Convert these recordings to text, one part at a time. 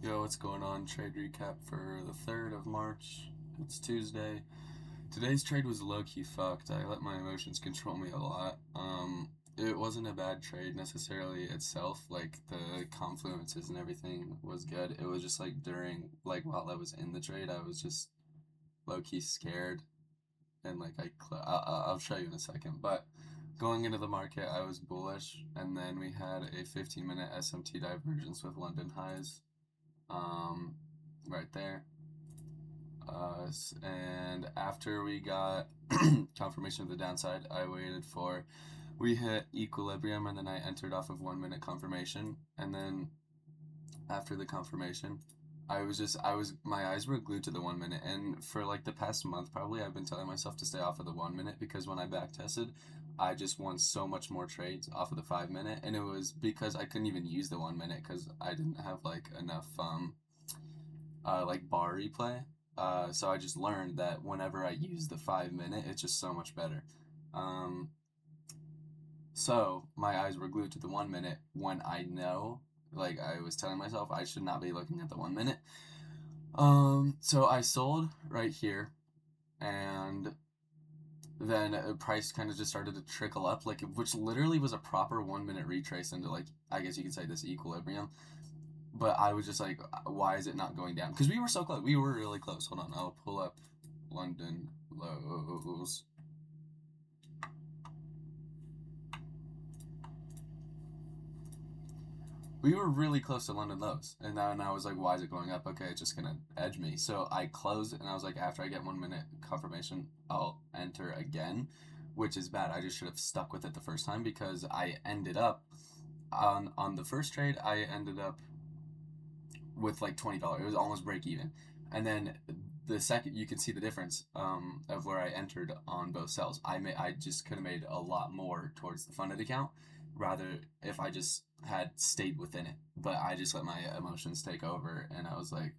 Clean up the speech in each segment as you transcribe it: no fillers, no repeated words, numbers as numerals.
Yo, what's going on? Trade recap for the 3rd of March. It's Tuesday. Today's trade was low-key fucked. I let my emotions control me a lot. It wasn't a bad trade necessarily itself. Like, the confluences and everything was good. It was just like while I was in the trade, I was just low-key scared. And like, I'll show you in a second. But going into the market, I was bullish. And then we had a 15-minute SMT divergence with London highs. Um, right there. And after we got confirmation of the downside, I waited for we hit equilibrium, and then I entered off of 1 minute confirmation. And then after the confirmation, my eyes were glued to the 1 minute. And for like the past month, probably I've been telling myself to stay off of the 1 minute because when I back tested, I just won so much more trades off of the 5 minute, and it was because I couldn't even use the 1 minute because I didn't have like enough like bar replay. So I just learned that whenever I use the 5 minute, it's just so much better. Um, so my eyes were glued to the 1 minute when I know, like I was telling myself, I should not be looking at the 1 minute. So I sold right here, and then price kind of just started to trickle up, like which literally was a proper 1 minute retrace into like I guess you could say this equilibrium. But I was just like, why is it not going down? Because we were so close. We were really close. Hold on, I'll pull up London lows. We were really close to London lows, and then I was like, why is it going up? Okay, it's just gonna edge me. So I closed, and I was like, after I get 1 minute confirmation, I'll enter again, which is bad. I just should have stuck with it the first time because I ended up on the first trade. I ended up with like $20. It was almost break even. And then the second you can see the difference of where I entered on both cells. I just could have made a lot more towards the funded account rather if I just had stayed within it. But I just let my emotions take over, and I was like,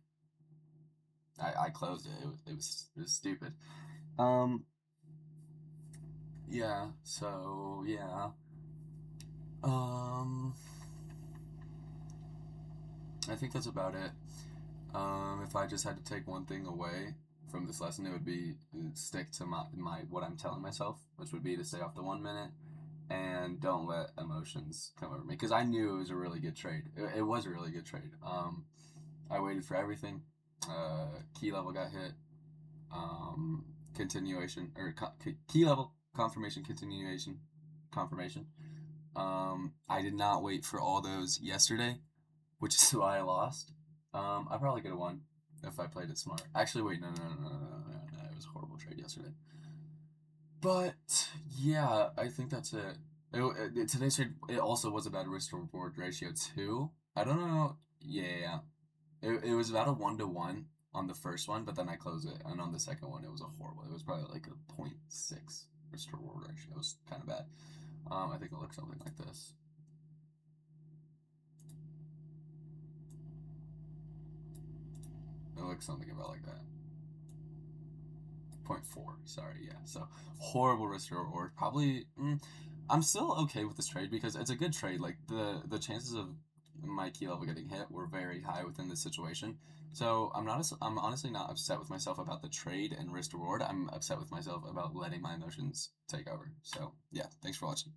I closed it. It was stupid. Um, yeah. So yeah. Um, I think that's about it. If I just had to take one thing away from this lesson, it would be stick to my what I'm telling myself, which would be to stay off the 1 minute and don't let emotions come over me. Because I knew it was a really good trade. It was a really good trade. I waited for everything. Key level got hit. Continuation or key level confirmation, continuation, confirmation. I did not wait for all those yesterday, which is why I lost. I probably could have won if I played it smart. Actually, wait, no. It was a horrible trade yesterday. But yeah, I think that's it. Today's trade it also was about a risk to reward ratio too. I don't know. Yeah. It was about a 1-to-1 on the first one, but then I closed it, and on the second one, it was a horrible. It was probably like a .6 risk to reward ratio. It was kind of bad. I think it looks something like this. It looks something about like that. Point 0.4. Sorry, yeah. So horrible risk to reward. Probably. I'm still okay with this trade because it's a good trade. Like the chances of my key level getting hit were very high within this situation. So I'm honestly not upset with myself about the trade and risk to reward. I'm upset with myself about letting my emotions take over. So yeah, thanks for watching.